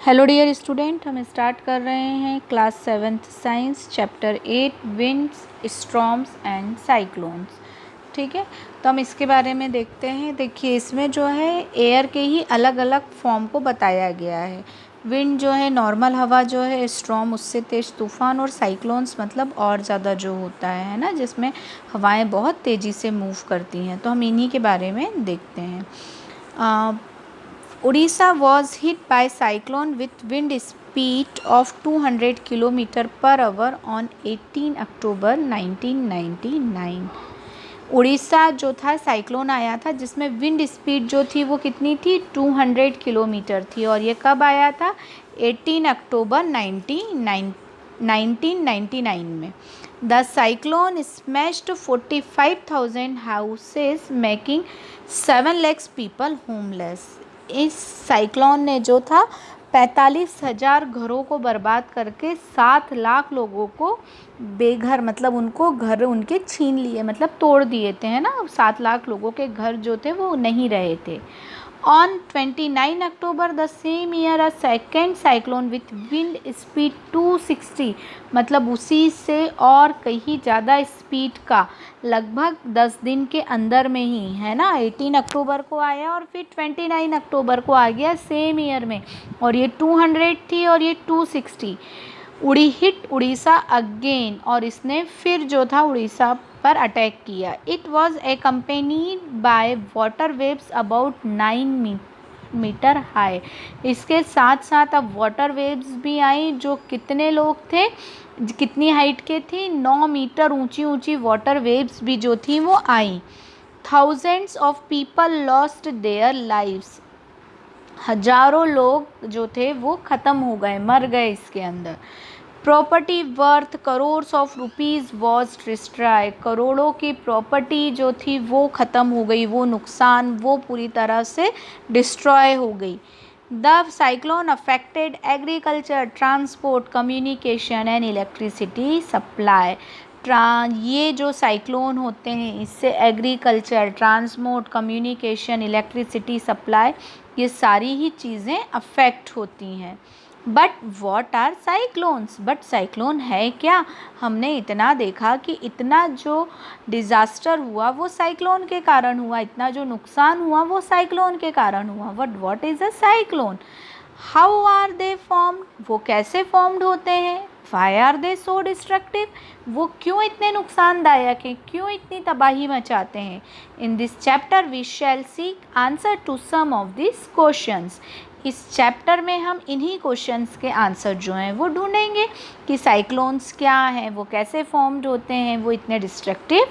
Hello dear student, हम start कर रहे हैं class 7th science chapter 8 winds, storms and cyclones. ठीक है, तो हम इसके बारे में देखते हैं। देखिए, इसमें जो है एयर के ही अलग अलग फॉर्म को बताया गया है। विंड जो है नॉर्मल हवा जो है, स्टॉर्म उससे तेज़ तूफ़ान, और साइक्लोन्स मतलब और ज़्यादा जो होता है ना, जिसमें हवाएं बहुत तेज़ी से मूव करती हैं। तो हम इन्हीं के बारे में देखते हैं। Odisha was hit by cyclone with wind speed of 200 km/h on 18 अक्टूबर 1999। उड़ीसा जो था साइक्लोन आया था जिसमें विंड स्पीड जो थी वो कितनी थी, 200 किलोमीटर थी, और ये कब आया था, 18 अक्टूबर 1999 में। The cyclone smashed 45,000 houses making 7 lakhs people homeless. इस साइक्लोन ने जो था 45,000 घरों को बर्बाद करके 7 लाख लोगों को बेघर, मतलब उनको घर उनके छीन लिए, मतलब तोड़ दिए थे, है ना। 7 लाख लोगों के घर जो थे वो नहीं रहे थे। On 29 October the same year a second cyclone with wind speed 260, मतलब उसी से और कहीं ज़्यादा स्पीड का, लगभग 10 दिन के अंदर में ही, है ना। 18 अक्टूबर को आया और फिर 29 अक्टूबर को आ गया सेम ईयर में, और ये 200 थी और ये 260। हिट उड़ीसा अगेन, और इसने फिर जो था उड़ीसा पर अटैक किया। It was accompanied by water waves about 9 metre high. इसके साथ साथ अब वाटर वेव्स भी आई, जो कितने लोग थे, कितनी हाइट के थी, 9 मीटर ऊंची ऊंची वाटर वेव्स भी जो थी वो आई। Thousands of people lost their lives, हजारों लोग जो थे वो ख़त्म हो गए, मर गए इसके अंदर। Property worth crores of rupees was destroy, करोड़ों की प्रॉपर्टी जो थी वो ख़त्म हो गई, वो नुकसान, वो पूरी तरह से डिस्ट्रॉय हो गई। The cyclone affected agriculture, transport, communication and electricity supply. ये जो साइक्लोन होते हैं इससे agriculture, transport, communication, electricity supply, ये सारी ही चीज़ें अफेक्ट होती हैं। But what are cyclones, but cyclone है क्या। हमने इतना देखा कि इतना जो डिज़ास्टर हुआ वो साइक्लोन के कारण हुआ, इतना जो नुकसान हुआ वो साइक्लोन के कारण हुआ। But what is a cyclone, how are they formed, वो कैसे फॉर्म्ड होते हैं, why are they so destructive, वो क्यों इतने नुकसानदायक हैं, क्यों इतनी तबाही मचाते हैं। In this chapter we shall seek answer to some of this questions. इस चैप्टर में हम इन्हीं क्वेश्चंस के आंसर जो हैं वो ढूंढेंगे कि साइक्लोन्स क्या हैं, वो कैसे फॉर्म्ड होते हैं, वो इतने डिस्ट्रक्टिव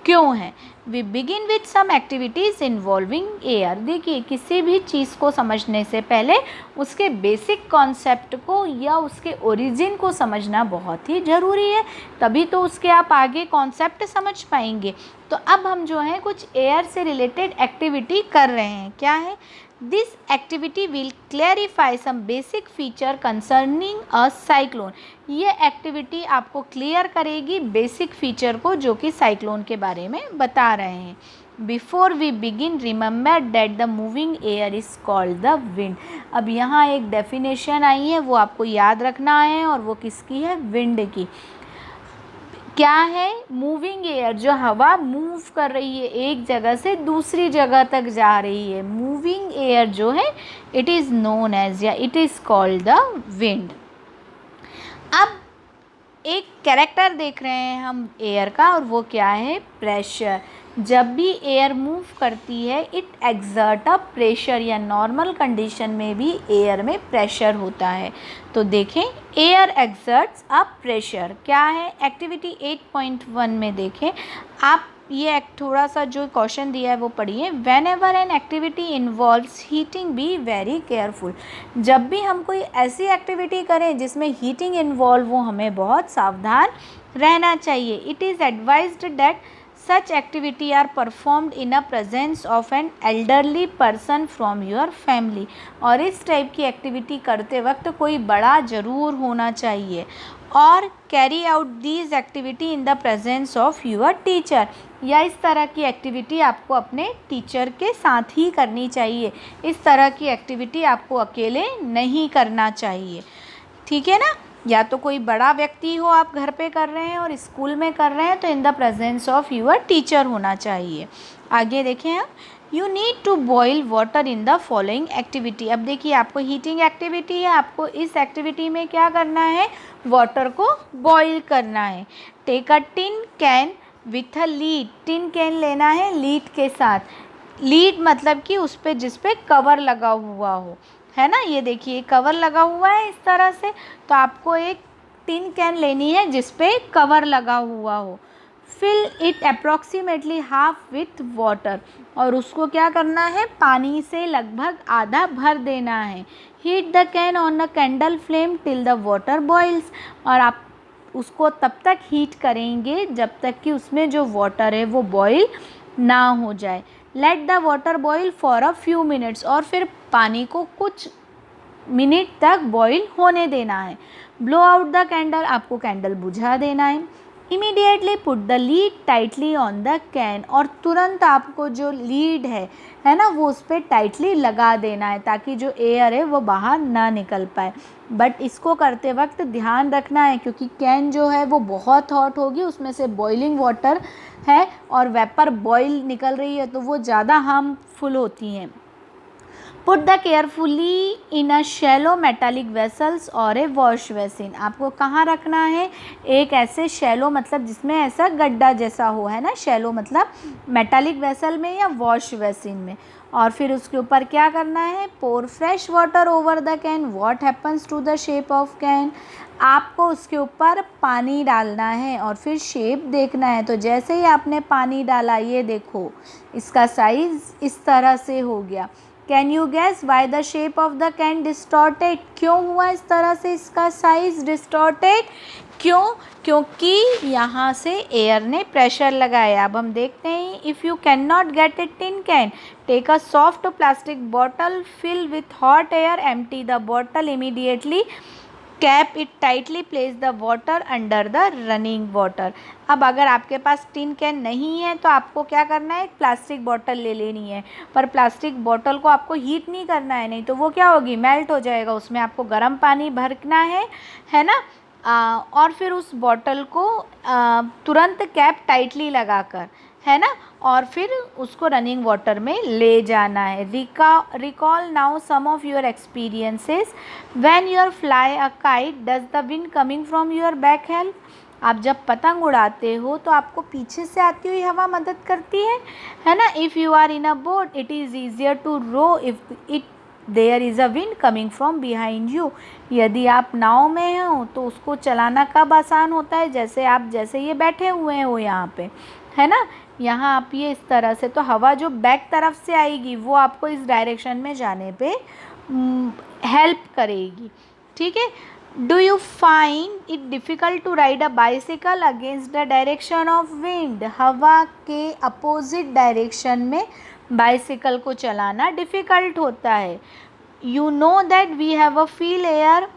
क्यों हैं। We begin with some activities involving air. देखिए, किसी भी चीज़ को समझने से पहले उसके बेसिक कॉन्सेप्ट को या उसके ओरिजिन को समझना बहुत ही ज़रूरी है, तभी तो उसके आप आगे कॉन्सेप्ट समझ पाएंगे। तो अब हम जो है कुछ एयर से रिलेटेड एक्टिविटी कर रहे हैं। क्या है, this activity will clarify some basic feature concerning a cyclone. ये एक्टिविटी आपको क्लियर करेगी बेसिक फीचर को जो कि साइक्लोन के बारे में बता रहे हैं। Before we begin remember that the moving air is called the wind. अब यहाँ एक डेफिनेशन आई है, वो आपको याद रखना है, और वो किसकी है, विंड की। क्या है, मूविंग एयर, जो हवा मूव कर रही है, एक जगह से दूसरी जगह तक जा रही है, मूविंग एयर जो है, इट इज़ नोन एज या it is called the wind. अब एक कैरेक्टर देख रहे हैं हम एयर का, और वो क्या है, प्रेशर। जब भी एयर मूव करती है इट एक्सर्ट अ प्रेशर, या नॉर्मल कंडीशन में भी एयर में प्रेशर होता है। तो देखें, एयर एक्सर्ट्स अ प्रेशर। क्या है, एक्टिविटी 8.1 में देखें आप, ये थोड़ा सा जो क्वेश्चन दिया है वो पढ़िए। When ever an activity involves heating be very careful. जब भी हम कोई ऐसी एक्टिविटी करें जिसमें हीटिंग इन्वॉल्व हो, हमें बहुत सावधान रहना चाहिए। It is advised that such activity are performed in a presence of an elderly person from your family. और इस टाइप की एक्टिविटी करते वक्त कोई बड़ा ज़रूर होना चाहिए। और carry out these activity in the presence of your teacher, या इस तरह की एक्टिविटी आपको अपने टीचर के साथ ही करनी चाहिए। इस तरह की एक्टिविटी आपको अकेले नहीं करना चाहिए, ठीक है ना। या तो कोई बड़ा व्यक्ति हो, आप घर पे कर रहे हैं और स्कूल में कर रहे हैं, तो in the presence of your teacher होना चाहिए। आगे देखें आप, you need to boil water in the following activity. अब देखिए, आपको हीटिंग एक्टिविटी है, आपको इस एक्टिविटी में क्या करना है, वाटर को बॉयल करना है। Take a tin can with a lid, tin can लेना है लीड के साथ। लीड मतलब कि उस पर जिस पे कवर लगा हुआ हो, है ना। ये देखिए कवर लगा हुआ है इस तरह से, तो आपको एक टिन कैन लेनी है जिस पे कवर लगा हुआ हो। Fill it approximately half with water, और उसको क्या करना है, पानी से लगभग आधा भर देना है। Heat the can on a candle flame till the water boils, और आप उसको तब तक हीट करेंगे जब तक कि उसमें जो वाटर है वो बॉईल ना हो जाए। Let the water boil for a few minutes, और फिर पानी को कुछ मिनट तक बॉईल होने देना है। ब्लो आउट द कैंडल, आपको कैंडल बुझा देना है। Immediately put the lead tightly on the can, और तुरंत आपको जो लीड है ना, वो उस पर टाइटली लगा देना है ताकि जो एयर है वो बाहर ना निकल पाए। बट इसको करते वक्त ध्यान रखना है क्योंकि कैन जो है वो बहुत हॉट होगी, उसमें से बॉइलिंग वाटर है और वेपर बॉईल निकल रही है, तो वो ज़्यादा हार्मफुल होती हैं। Put the carefully in a shallow metallic vessels और ए वॉश बेसिन, आपको कहाँ रखना है, एक ऐसे शैलो मतलब जिसमें ऐसा गड्ढा जैसा हो, है ना, शैलो मतलब मेटालिक वेसल में या वॉश बेसिन में। और फिर उसके ऊपर क्या करना है, pour fresh water over the can, what happens to the shape of can, आपको उसके ऊपर पानी डालना है और फिर शेप देखना है। तो जैसे ही आपने पानी डाला, ये देखो इसका साइज़ इस तरह से हो गया। Can you gas why the shape of the can distorted, क्यों हुआ इस तरह से इसका साइज डिस्टॉर्टेड, क्यों, क्योंकि यहाँ से एयर ने प्रेशर लगाया। अब हम देखते हैं, if you can not get it in can take a soft plastic bottle fill with hot air, empty the bottle immediately, cap it tightly, place the water under the running water. अब अगर आपके पास tin can नहीं है तो आपको क्या करना है, एक प्लास्टिक बॉटल ले लेनी है, पर प्लास्टिक बॉटल को आपको हीट नहीं करना है, नहीं तो वो क्या होगी, मेल्ट हो जाएगा। उसमें आपको गर्म पानी भरना है ना। और फिर उस बॉटल को तुरंत कैप टाइटली लगाकर, है ना, और फिर उसको रनिंग वाटर में ले जाना है। Recall now some of your experiences when you're fly a kite, does the wind coming from your back help, आप जब पतंग उड़ाते हो तो आपको पीछे से आती हुई हवा मदद करती है ना। If you are in a boat it is easier to row if it there is a wind coming from behind you, यदि आप नाव में हो तो उसको चलाना कब आसान होता है, जैसे ये बैठे हुए हो यहाँ पे, है ना। यहाँ आप ये इस तरह से, तो हवा जो बैक तरफ से आएगी वो आपको इस डायरेक्शन में जाने पे हेल्प करेगी, ठीक है। Do you find it difficult to ride a bicycle against the direction of wind, हवा के अपोजिट डायरेक्शन में बाइसिकल को चलाना डिफ़िकल्ट होता है। You know that we have a feel air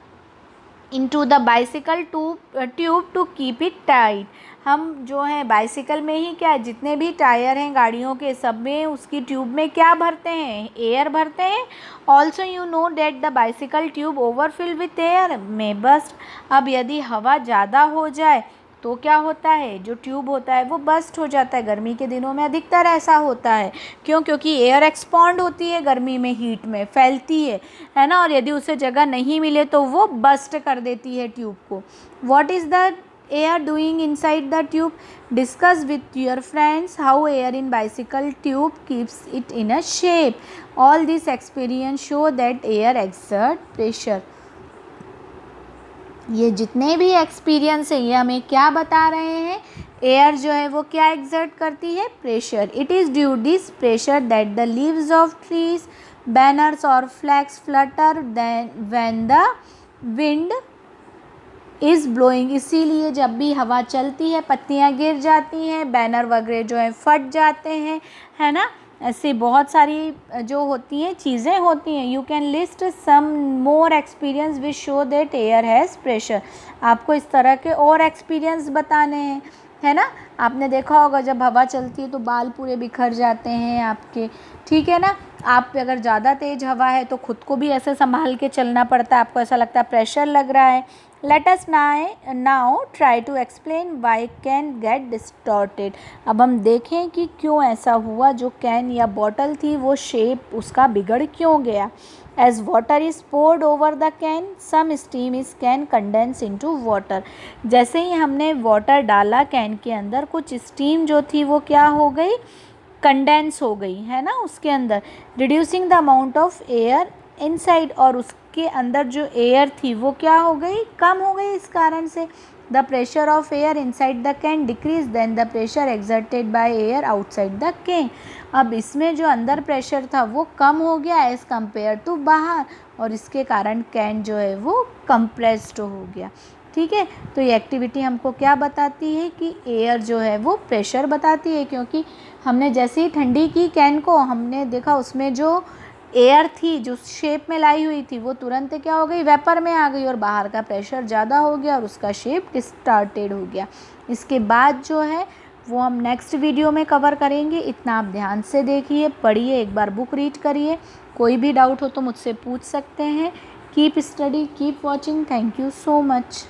into the bicycle tube to keep it tight, हम जो है बाइसिकल में ही क्या, जितने भी टायर हैं गाड़ियों के, सब में उसकी ट्यूब में क्या भरते हैं, एयर भरते हैं। Also you know that the bicycle tube overfill with air may burst, अब यदि हवा ज़्यादा हो जाए तो क्या होता है, जो ट्यूब होता है वो बस्ट हो जाता है। गर्मी के दिनों में अधिकतर ऐसा होता है, क्यों, क्योंकि एयर एक्सपांड होती है गर्मी में, हीट में फैलती है ना, और यदि उसे जगह नहीं मिले तो वो बस्ट कर देती है ट्यूब को। What is the air doing inside the tube, discuss with your friends how air in bicycle tube keeps it in a shape, all these experience show that air exert pressure, ये जितने भी experience है ये हमें क्या बता रहे हैं, एयर जो है वो क्या एग्जर्ट करती है, pressure. It is due this pressure that the leaves of trees, banners और flags flutter when the wind is blowing, इसीलिए जब भी हवा चलती है पत्तियाँ गिर जाती हैं, बैनर वगैरह जो है फट जाते हैं, है ना। ऐसी बहुत सारी जो होती हैं चीज़ें होती हैं। You can list some more experience which show that air has pressure. आपको इस तरह के और एक्सपीरियंस बताने हैं, है ना। आपने देखा होगा जब हवा चलती है तो बाल पूरे बिखर जाते हैं आपके, ठीक है ना। आप पे अगर ज़्यादा तेज़ हवा है तो खुद को भी ऐसे संभाल के चलना पड़ता है, आपको ऐसा लगता है प्रेशर लग रहा है। Let us now try to explain why can get distorted. अब हम देखें कि क्यों ऐसा हुआ, जो कैन या बॉटल थी वो शेप उसका बिगड़ क्यों गया। As water is poured over the can some steam is can condense into water. जैसे ही हमने वाटर डाला कैन के अंदर, कुछ स्टीम जो थी वो क्या हो गई, कंडेंस हो गई, है ना उसके अंदर, reducing the amount of air inside. और उसके अंदर जो एयर थी वो क्या हो गई, कम हो गई। इस कारण से the pressure of air inside the can decrease then the pressure exerted by air outside the can. अब इसमें जो अंदर प्रेशर था वो कम हो गया एज़ कम्पेयर टू बाहर, और इसके कारण कैन जो है वो कंप्रेस्ड हो गया, ठीक है। तो ये एक्टिविटी हमको क्या बताती है कि एयर जो है वो प्रेशर बताती है, क्योंकि हमने जैसे ही ठंडी की कैन को, हमने देखा उसमें जो एयर थी जो शेप में लाई हुई थी वो तुरंत क्या हो गई, वेपर में आ गई, और बाहर का प्रेशर ज़्यादा हो गया और उसका शेप डिस्टॉर्टेड हो गया। इसके बाद जो है वो हम नेक्स्ट वीडियो में कवर करेंगे। इतना आप ध्यान से देखिए, पढ़िए, एक बार बुक रीड करिए। कोई भी डाउट हो तो मुझसे पूछ सकते हैं। Keep study, keep watching. Thank you so much.